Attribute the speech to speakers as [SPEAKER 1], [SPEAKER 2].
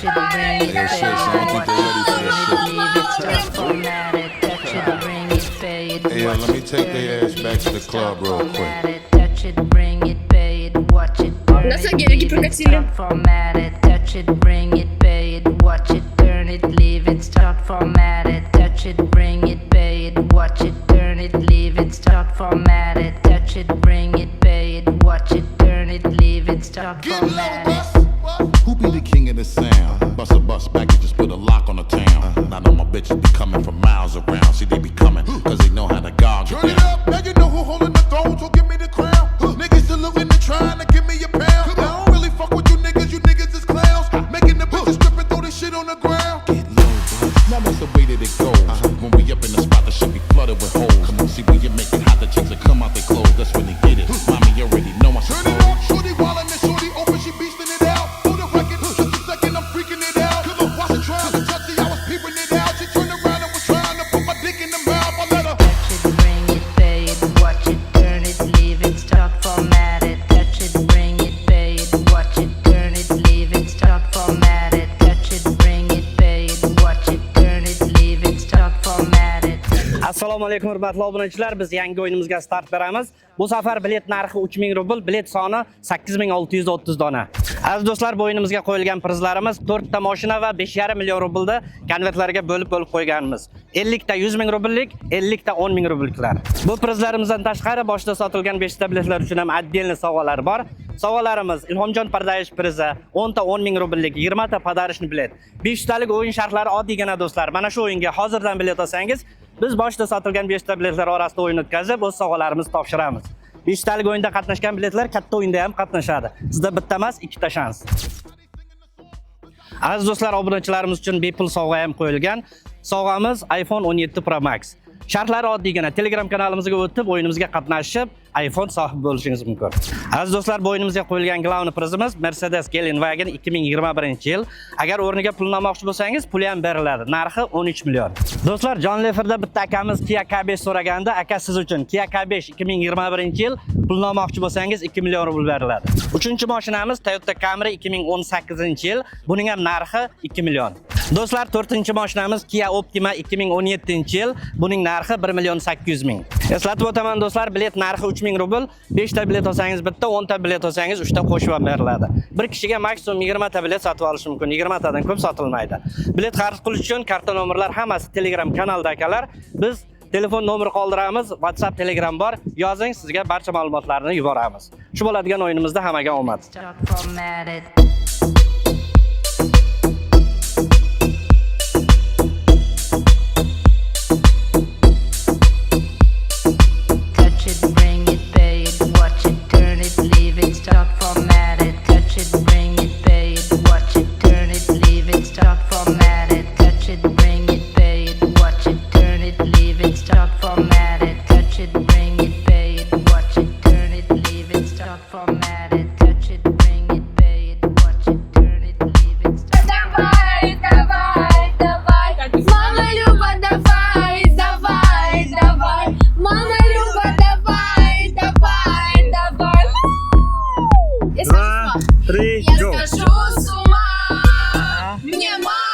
[SPEAKER 1] it, bring it,
[SPEAKER 2] Yeah, shit, so I don't think they ready for this shit.
[SPEAKER 1] leave it, start formatted, touch it, bring it, pay it,
[SPEAKER 2] Hey, yo, let me take their ass back to the club real quick.
[SPEAKER 1] touch it, bring it, pay it, watch it, turn
[SPEAKER 3] Nasıl
[SPEAKER 1] it,
[SPEAKER 3] geri
[SPEAKER 1] leave it,
[SPEAKER 3] prokatili?
[SPEAKER 1] start formatted, touch it, bring it, pay it, watch it, turn it, leave it, start formatted, touch it, bring it, pay it, watch it, turn it, leave it, start formatted, touch it, bring it, pay it, watch it, turn it, leave it, start formatted.
[SPEAKER 2] Who be the king of the sound? Bust a bus back and just put a lock on the town. I know my bitches be coming from miles around. See, they be coming, cause they know how to gog it
[SPEAKER 4] Turn it
[SPEAKER 2] down.
[SPEAKER 4] up, now you know who holding the throne, so give me the crown. Niggas still looking and trying to give me a pound. I don't really fuck with you niggas is clowns. Making the bitches strip and throw this shit on the ground.
[SPEAKER 2] Get low, bro. Now that's the way that it goes. When we up in the spot, the shit be flooded with holes. See, when you make it hot, the chicks that come out their clothes. That's when they get it. Mommy, you already know I
[SPEAKER 4] Turn
[SPEAKER 2] suppose.
[SPEAKER 4] it up, shorty wildin' and shorty open, she beastin' it out. For the record, just a second, I'm freaking it out. Cause I watched her trying to touch it, I was peeping it out. She turned around and was trying to put my dick in the mouth. I let her.
[SPEAKER 1] Touch it, bring it, pay it, watch it, turn it, leave it, start formatted. Touch it, bring it, pay it, watch it, turn it, leave it, start formatted. Touch it, bring it, pay it, watch it, turn it, leave it, start formatted.
[SPEAKER 5] Assalomu alaykum hurmatli obunachilar. Biz yangi o'yinimizga start beramiz. Bu safar bilet narxi 3000 rubl, bilet soni 8630 dona. Aziz do'stlar, bu o'yinimizga qo'yilgan prizlarimiz 4 ta mashina va 5,5 million rublda konvertlarga bo'lib qo'yganmiz. 50 ta 100 ming rubllik, 50 ta 10 ming rublliklar. Bu prizlarimizdan tashqari boshida sotilgan 5 ta biletlar uchun ham отдельный sovg'alar bor. Sovg'alarimiz Ilhomjon Pardayev prizi, 10 ta 10 ming rubllik, 20 ta podarishni bilet. 5 talik o'yin shartlari oddiygina do'stlar. Mana shu o'yinga hozirdan bilet olsangiz, biz boshida sotilgan 5 ta biletlar orasida o'yin o'tkazib, o'z sovg'alarimizni topshiramiz. 5 talik o'yinda qatnashgan biletlar katta o'yinda ham qatnashadi. Sizda bitta emas, 2 ta shans. Aziz do'stlar, obunachilarimiz uchun bepul sovg'a ham qo'yilgan. Sovg'amiz iPhone 17 Pro Max. Shartlari oddiygina Telegram kanalimizga o'tib, o'yinimizga qatnashib, iPhone sohibi bo'lishingiz mumkin. Aziz do'stlar, bu o'yinimizga qo'yilgan glavni prizimiz Mercedes Gelandewagen 2021-yil. Agar o'rniga pulni olmoqchi bo'lsangiz, puli ham beriladi. Narxi 13 million. Do'stlar, Jon Leferda bitta akamiz Kia K5 so'raganda, aka siz uchun Kia K5 2021-yil pulni olmoqchi bo'lsangiz 2 million rubl beriladi. 3-chi mashinamiz Toyota Camry 2018-yil. Buning ham narxi 2 million. Do'stlar, 4-chi mashinamiz Kia Optima 2017-yil. Buning narxi 1 million 800 ming. Eslatib o'taman do'stlar, bilet narxi 3000 rubl. 5 ta bilet olsangiz bitta, 10 ta bilet olsangiz 3 ta qo'shib ham beriladi. Bir kishiga maksimum 20 ta bilet sotib olish mumkin. 20 tadan ko'p sotilmaydi. Bilet xarid qilish uchun karta nomerlar hammasi Telegram kanalda akalar. Biz telefon nomeri qoldiramiz, WhatsApp, Telegram bor. Yozing, sizga barcha ma'lumotlarni yuboramiz. Shu bo'ladigan o'yinimizda hammaga omad.
[SPEAKER 1] Start formatted. Touch it, bring it, pay it, watch it, turn it, leave it, start formatted. Touch it, bring it, pay it, watch it, turn it, leave it, start formatted. Touch it, bring it, pay it, watch it, turn it, leave it, start formatted. Touch it, bring it, pay it, watch it, turn it, leave it, start formatted. Touch it, bring it, pay it, watch it, turn it, leave it, start.
[SPEAKER 3] Давай, давай, давай, мама Люба, давай, давай, давай, мама Люба, давай, давай, давай. Я схожу с ума, я схожу с ума, мне мало.